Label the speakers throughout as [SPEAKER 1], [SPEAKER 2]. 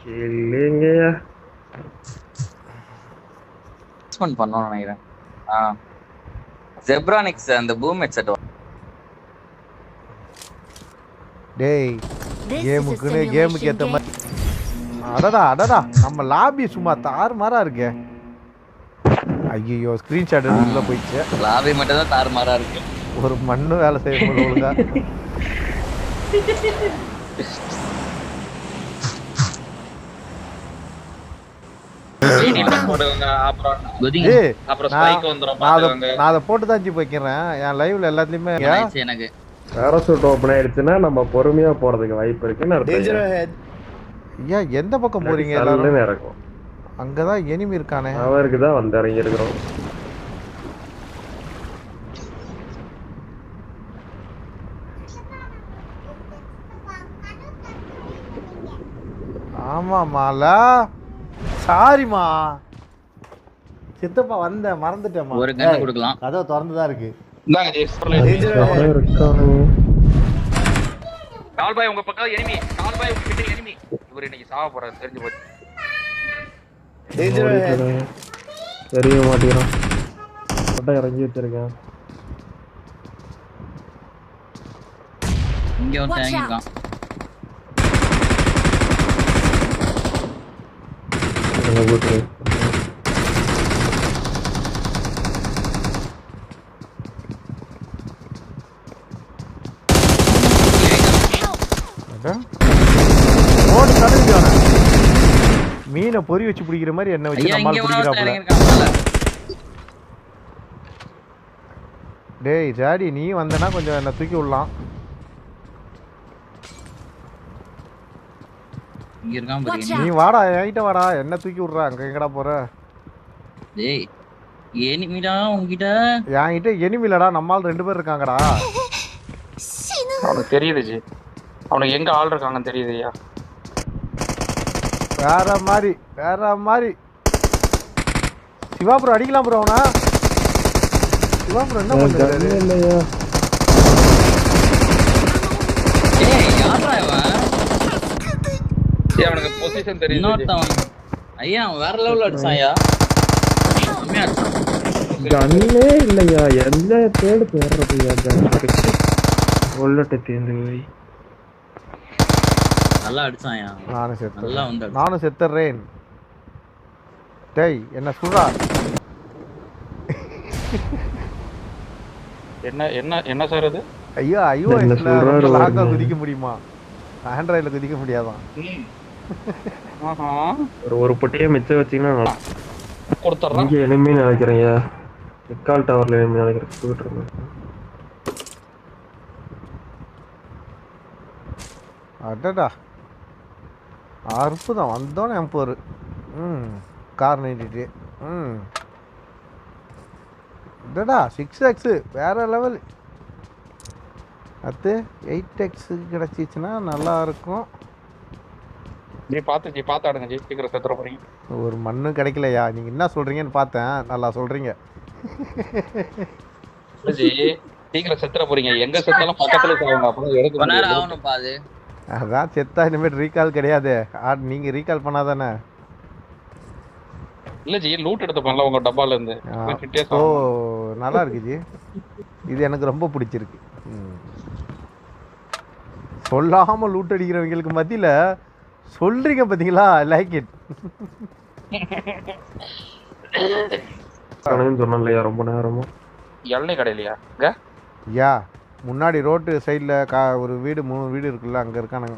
[SPEAKER 1] இல்லைங்கய்யா.
[SPEAKER 2] பண்ணணும்னு நினைக்கிறேன். ஜெப்ரானிக்ஸ் அந்த பூம் ஹெட்செட்.
[SPEAKER 3] டேய் கேமுக்கு ஏத்த மாதிரி. அடடா நம்ம லாபி சும்மா தாறுமாறா இருக்கே. ஐயோ ஸ்கிரீன்ஷாட் எடுத்துல போயிடுச்சு.
[SPEAKER 2] லாபி மட்டும் தான் தாறுமாறா இருக்கு.
[SPEAKER 3] ஒரு மண்ணு வேலை செய்ய முடியல ஒழுங்கா. நான் அதை போட்டு தான் வைக்கிறேன் என் லைவ்ல எல்லாத்துலயுமே.
[SPEAKER 2] எனக்கு
[SPEAKER 1] பேராசூட் ஓபன் ஆயிடுச்சுன்னா நம்ம பொறுமையா போறதுக்கு வாய்ப்பு இருக்குன்னு அர்த்தம்.
[SPEAKER 3] ஏன் எந்த பக்கம் போறீங்க எல்லாரும்?
[SPEAKER 1] இறக்கும்.
[SPEAKER 3] அங்கதான் எனிமி இருக்கானே.
[SPEAKER 1] அவருக்கு தான் வந்து இறங்கி இருக்கிறோம்.
[SPEAKER 3] ஆமாமாலா சாரிமா சித்தப்பா வந்தேன் மறந்துட்டேம்மா.
[SPEAKER 2] ஒரு கண்ணு கொடுக்கலாம்.
[SPEAKER 3] கதவு திறந்துதான் இருக்கு.
[SPEAKER 4] கால் பாய் உங்க பக்கம் எனிமி. கால் பாய் உங்க கிட்ட எனிமி. இவர் இன்னைக்கு சாவ போறாரு தெரிஞ்சு போச்சு.
[SPEAKER 1] தெரிய மாட்டேங்கிறான். பட்ட இறங்கி வச்சிருக்கேன்.
[SPEAKER 2] இங்க வந்து இறங்கி இருக்கான்.
[SPEAKER 3] மீனை பொறி வச்சு பிடிக்கிற மாதிரி என்ன வச்சு நம்மால் பிடிக்கிறாப்புல. டேய் ஜாடி நீ வந்தனா கொஞ்சம் என்ன தூக்கி விடலாம். நீ வாடா என்கிட்ட வாடா. என்ன தூக்கி விடுறா அங்க எங்கடா போற?
[SPEAKER 2] டேய் எனிமிடா உன்கிட்ட.
[SPEAKER 3] என்கிட்ட எனிமிலடா நம்மால் 2 பேர் இருக்காங்கடா.
[SPEAKER 4] அவனுக்கு தெரியுது ஜி. அவனுக்கு எங்க ஆள் இருக்காங்கன்னு தெரியுதுயா.
[SPEAKER 3] வேற மாதிரி சிவா ப்ரோ அடிக்கலாம் ப்ரோ. அவனா சிவா ப்ரோ என்ன பண்றாரு?
[SPEAKER 1] இல்லையா
[SPEAKER 2] ஏய் யாரா இவன்?
[SPEAKER 4] ஏய் அவனுக்கு பொசிஷன் தெரியுது.
[SPEAKER 2] இன்னொருத்தன் ஐயா வேற லெவல்ல அடிச்சான்யா.
[SPEAKER 1] கண்ணே இல்லையா. எந்த தேடு தேடுறதுயா கண்ணு உள்ளட்ட தேந்து போய்
[SPEAKER 2] நல்லா அடிச்சான்யா.
[SPEAKER 3] நானும் செத்துறேன். டேய் என்ன சுடுறா?
[SPEAKER 4] என்ன சார் அது?
[SPEAKER 3] ஐயோ லாங்கா குதிக்க முடியுமா? ஆண்ட்ராய்டில் குதிக்க முடியாதான்.
[SPEAKER 1] ஒரு பொட்டியை மிச்சம் வச்சிங்கன்னா
[SPEAKER 4] கொடுத்துட்றேன்.
[SPEAKER 1] இங்கே எனிமி நினைக்கிறேன். நிக்கால் டவர்ல எனிமி நினைக்கிறேன். போயிட்டு இருந்தேன்.
[SPEAKER 3] அடடா அற்புதம் வந்தோன்னே M4. கார் 92. அடடா 6x வேற லெவல். அது 8x கிடைச்சிச்சுன்னா நல்லா இருக்கும்.
[SPEAKER 4] ஜி பார்த்து ஆடுங்க ஜி. சீக்கிரம் செத்துற போறீங்க.
[SPEAKER 3] ஒரு மண்ணு கிடைக்கலையா? நீங்க என்ன சொல்றீங்கன்னு பார்த்தேன். நல்லா சொல்றீங்க
[SPEAKER 4] ஜி. சீக்கிரம் செத்துற போறீங்க. எங்க செத்தாலும் பக்கத்துல சாவுங்க. அப்பதான் எடுக்க
[SPEAKER 2] நேரம் ஆகணும் பாது.
[SPEAKER 3] அதான் செத்தா இனிமேல் ரீகால் கிடையாது. நீங்க ரீகால் பண்ணாதானே?
[SPEAKER 4] இல்ல ஜி லூட் எடுத்து பண்ணல உங்க டப்பால இருந்து.
[SPEAKER 3] ஓ நல்லா இருக்கு ஜி. இது எனக்கு ரொம்ப பிடிச்சிருக்கு. சொல்லாம லூட் அடிக்கிறவங்களுக்கு மத்தியில சொல்றீங்க பாத்தீங்களா? Like it.
[SPEAKER 1] சொன்னலையா ரொம்ப நேரமா
[SPEAKER 4] எல்லை கடையிலையா?
[SPEAKER 3] யா முன்னாடி ரோட்டு சைடில் ஒரு வீடு 3 வீடு இருக்குல்ல அங்கே இருக்கானுங்க.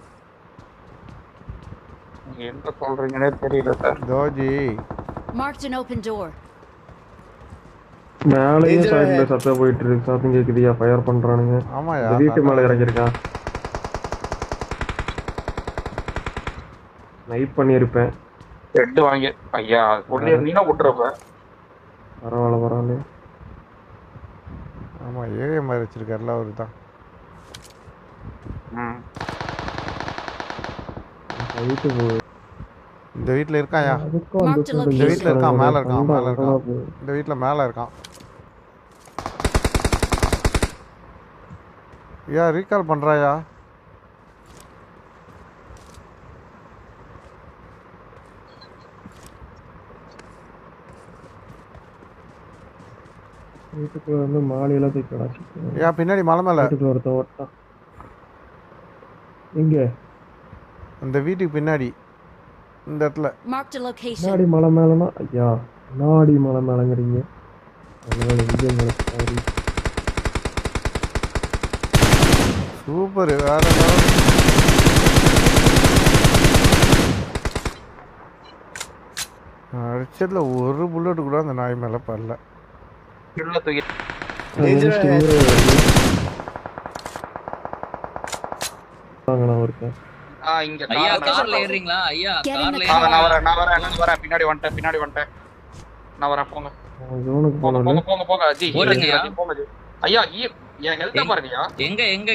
[SPEAKER 4] என்ன சொல்றீங்கன்னே தெரியல sir.
[SPEAKER 3] தோஜி
[SPEAKER 5] Marked an open door.
[SPEAKER 1] மேலேயே சைடுல சத்தம் போயிட்டு இருக்கு. சத்தம் கேக்குதியா? ஃபயர் பண்றானுங்க.
[SPEAKER 3] ஆமாயா
[SPEAKER 1] வீட்டு மேல இறங்கிருக்கான். நைட் பண்ணிருப்பேன்.
[SPEAKER 4] ஹெட் வாங்கி ஐயா ஒண்ணே நீனா விட்டுறப்ப
[SPEAKER 1] பரவாயில்ல.
[SPEAKER 3] ஆமா ஏகே மாதிரி வச்சிருக்காருல அவரு தான். இந்த வீட்டுல இருக்காயா? இந்த வீட்டுல இருக்கான். மேல இருக்கான். இந்த வீட்டுல மேல இருக்கான். யா ரீகால் பண்றாயா?
[SPEAKER 1] வீட்டுக்குள்ள வந்து மாலையெல்லாம் தூக்கி கிடச்சிட்டு
[SPEAKER 3] ஏன் பின்னாடி மலை மேலே
[SPEAKER 1] வீட்டுக்குள்ள ஒருத்த ஓட்டான். எங்க
[SPEAKER 3] அந்த வீட்டுக்கு பின்னாடி இந்த இடத்துல
[SPEAKER 5] Marked a location.
[SPEAKER 1] முன்னாடி மலை மேலனா ஐயா முன்னாடி மலை மேலங்கிறீங்க. அதனால எங்கே மேலே
[SPEAKER 3] சூப்பர் வேற level. அடிச்சதுல ஒரு புல்லட் கூட அந்த நாய் மேல படல.
[SPEAKER 4] உள்ள தூக்கி
[SPEAKER 1] வாங்கண்ணா ஒருத்தன்.
[SPEAKER 4] இங்க
[SPEAKER 2] ஐயா
[SPEAKER 4] கார்ல
[SPEAKER 2] கார்ல ஏறீங்களா ஐயா
[SPEAKER 5] Get in
[SPEAKER 2] கார்ல
[SPEAKER 5] the car.
[SPEAKER 4] நான் வரேன் பின்னாடி வந்துட்டேன் நான் வரேன் போங்க
[SPEAKER 1] அவன் ஜோனுக்கு
[SPEAKER 4] போங்க
[SPEAKER 1] போனோன்னு
[SPEAKER 4] போங்க போங்க ஜி
[SPEAKER 2] ஓடுங்கய்யா.
[SPEAKER 4] போங்க ஜி ஐயா என் ஹெல்த்த பாருங்கய்யா
[SPEAKER 2] எங்க எங்க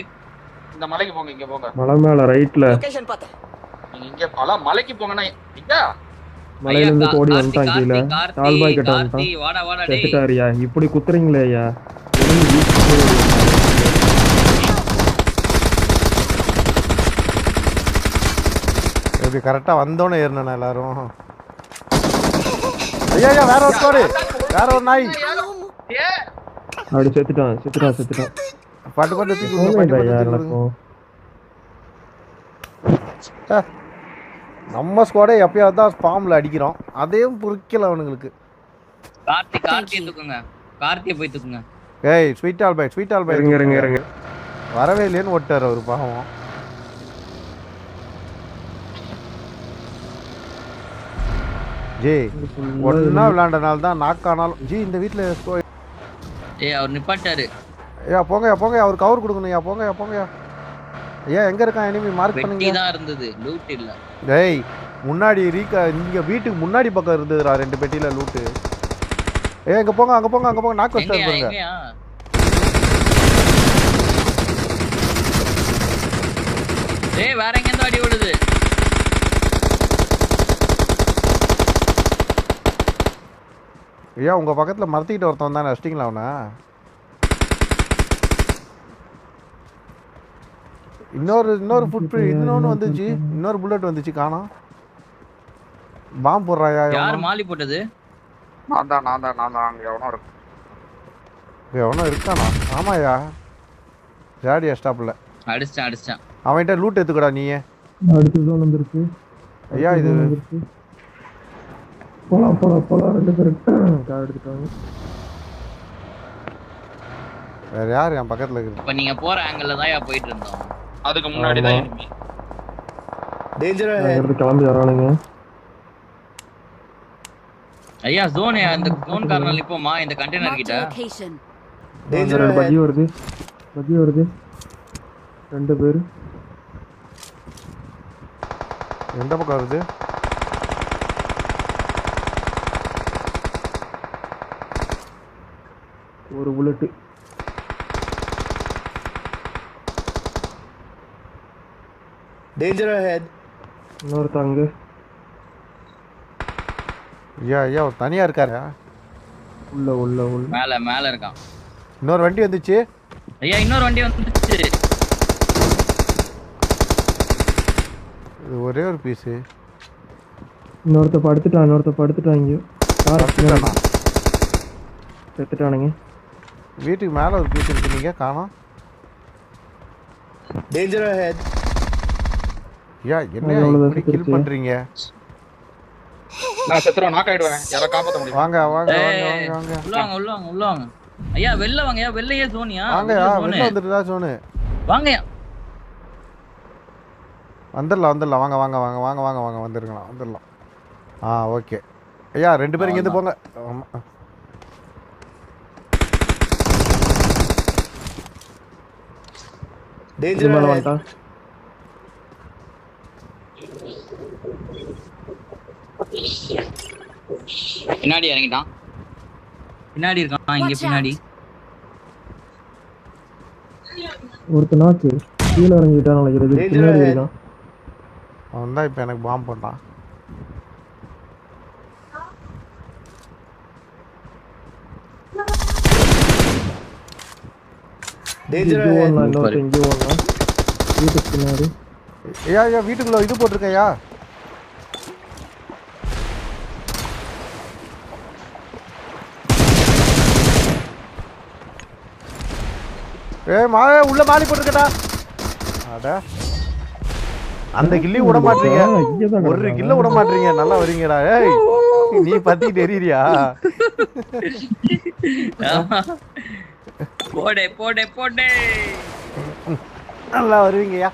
[SPEAKER 4] இந்த மலைக்கு போங்க இங்க போங்க
[SPEAKER 1] மலை மேல ரைட்ல
[SPEAKER 4] நீங்க இங்க மலைக்கு போங்கண்ணா இங்க
[SPEAKER 1] மலையில இருந்து ஓடி வந்துட்டான் கீழே. டால்பாய் கிட்ட
[SPEAKER 2] கார்த்தி
[SPEAKER 1] வந்துட்டான்.
[SPEAKER 2] வாடா வாடா டேய்
[SPEAKER 1] செத்துட்டாரியா இப்படி குத்துறீங்களே ஐயா.
[SPEAKER 3] எப்படி கரெக்டா வந்தோன்னே ஏறினா எல்லாரும். ஐயா ஐயா வேற ஒரு ஸ்கோர் வேற ஒரு நாய்
[SPEAKER 4] ஏ
[SPEAKER 1] அப்படி செத்துட்டான்.
[SPEAKER 3] பாட்டு பாட்டு தூக்கி விடுங்க,
[SPEAKER 1] போனேன்
[SPEAKER 3] பாட்டு
[SPEAKER 1] ஐயா
[SPEAKER 3] பாட்டு தூக்கி விடுங்க.
[SPEAKER 1] எனக்கும்.
[SPEAKER 3] நம்ம ஸ்குவாடே எப்பயாவது தான் ஸ்பாம்ல அடிக்கிறோம், அதையும் புரிக்கல அவனுங்களுக்கு.
[SPEAKER 2] கார்த்தியை தூக்குங்க கார்த்தியை போய் தூக்குங்க.
[SPEAKER 3] ஏய் ஸ்வீட் ஆல் பை
[SPEAKER 1] இருங்க.
[SPEAKER 3] வரவே இல்லையேன்னு ஓட்டார் அவர் பாவம். ஜி ஒன்னா விளையாண்டனால தான் நாக்கானாலும் ஜி இந்த வீட்டில்
[SPEAKER 2] ஏய் அவர் நிப்பாட்டாரு.
[SPEAKER 3] ஐயா போங்க அவர் கவர் கொடுக்கணும். போங்கயா ஐயா எங்க இருக்கான் எனிமி மார்க்
[SPEAKER 2] வெட்டி
[SPEAKER 3] பண்ணுங்க.
[SPEAKER 2] தான் இருந்தது லூட் இல்ல.
[SPEAKER 3] டேய் முன்னாடி இங்க வீட்டுக்கு முன்னாடி பக்கம் இருந்ததுடா 2 பெட்டியில லூட்டு. ஏய் அங்க போங்க நாக் வச்சாரு பாருங்க.
[SPEAKER 2] எங்கயா ஏய் வேற எங்க இருந்து அடி விடுது.
[SPEAKER 3] ஐயா உங்க பக்கத்துல மரத்திக்கிட்ட ஒருத்தன் தான் அடிச்சிங்களா அவனை? இன்னொரு ஃபுட் இன்னொன்னு வந்துச்சு, இன்னொரு புல்லட் வந்துச்சு காணோம். பாம்பு போடுறாயா?
[SPEAKER 2] யார் மாலி போட்டது?
[SPEAKER 4] நான் தான் அங்க எவனோ இருக்கு.
[SPEAKER 3] எவனோ இருக்கானா? ஆமாயா ஜாடியா ஸ்டாப்ல
[SPEAKER 2] அடிச்சான்.
[SPEAKER 3] அவன்கிட்ட லூட் எடுத்துக்கடா நீயே.
[SPEAKER 1] அடுத்த ஜோன் வந்துருச்சு
[SPEAKER 3] ஐயா இது
[SPEAKER 1] போலாம் 2 பேர் கார் எடுத்துட்டாங்க.
[SPEAKER 3] வேற யாரு என் பக்கத்துல இருக்கு?
[SPEAKER 2] இப்ப நீங்க போற ஆங்கிள்ல தான் போயிட்டு இருந்தோம்.
[SPEAKER 4] அதுக்கு முன்னாடி தான் enemy.
[SPEAKER 1] இருந்து கிளம்பி வரானுங்க.
[SPEAKER 2] ஐயா ஜோன் அந்த ஜோன் கார்னர்ல நிப்போமா இந்த கண்டெய்னர்
[SPEAKER 5] Marked
[SPEAKER 2] கிட்ட.
[SPEAKER 5] a location.
[SPEAKER 1] ரெண்டு பஜ்ஜி வருது 2 பேர்.
[SPEAKER 3] எந்த பக்கம் வருது?
[SPEAKER 1] ஒரு புல்லட். இன்னொருத்தாங்க
[SPEAKER 3] ஐயா அவர் தனியா இருக்காரு.
[SPEAKER 1] உள்ள
[SPEAKER 2] மேல இருக்கான்.
[SPEAKER 3] இன்னொரு வண்டி வந்துச்சு.
[SPEAKER 2] ஐயா இன்னொரு வண்டி வந்துச்சு.
[SPEAKER 3] இது ஒரே ஒரு பீஸ்.
[SPEAKER 1] இன்னொருத்த படுத்துட்டாங்க. செத்துட்டானுங்க.
[SPEAKER 3] வீட்டுக்கு மேல ஒரு பீஸ் இருக்கு, நீங்க காணோம். ஐயா என்ன இப்படி கில் பண்றீங்க?
[SPEAKER 4] நான் செத்துறேன், நாக் ஆயிடுவேன். யாரோ காப்பாத்த முடியும்.
[SPEAKER 3] வாங்க
[SPEAKER 2] உள்ள வாங்க. ஐயா வெளில வாங்கயா, வெளியே ஜோனியா?
[SPEAKER 3] வாங்கயா வெளில வந்துட்டா ஜோனு.
[SPEAKER 2] வாங்கயா.
[SPEAKER 3] வந்துடலாம் வாங்க வந்துடலாம். ஓகே ஐயா 2 பேர் இங்கேருந்து போங்க.
[SPEAKER 2] பின்னாடி இறங்கிட்டான். பின்னாடி இருக்கான் இங்க பின்னாடி.
[SPEAKER 1] ஒருத்த நாக்கு கீழே இறங்கிட்டான் நினைக்கிறது. பின்னாடி இருக்கான்.
[SPEAKER 3] அவன் தான் இப்போ எனக்கு பாம்பு பண்ணான். வீட்டுக்கு பின்னாடி. ஐயா வீட்டுக்குள்ள இது போட்டிருக்கையா? உள்ள மாலி போட்டுருக்கடா. அட அந்த கில்லி விட மாட்டீங்க, ஒரு கில்ல விட மாட்டீங்க. நல்லா வரீங்கடா. ஏய் நீ பத்தி தெரியுறியா?
[SPEAKER 2] போடே போடே போடே
[SPEAKER 3] நல்லா வருவீங்கயா.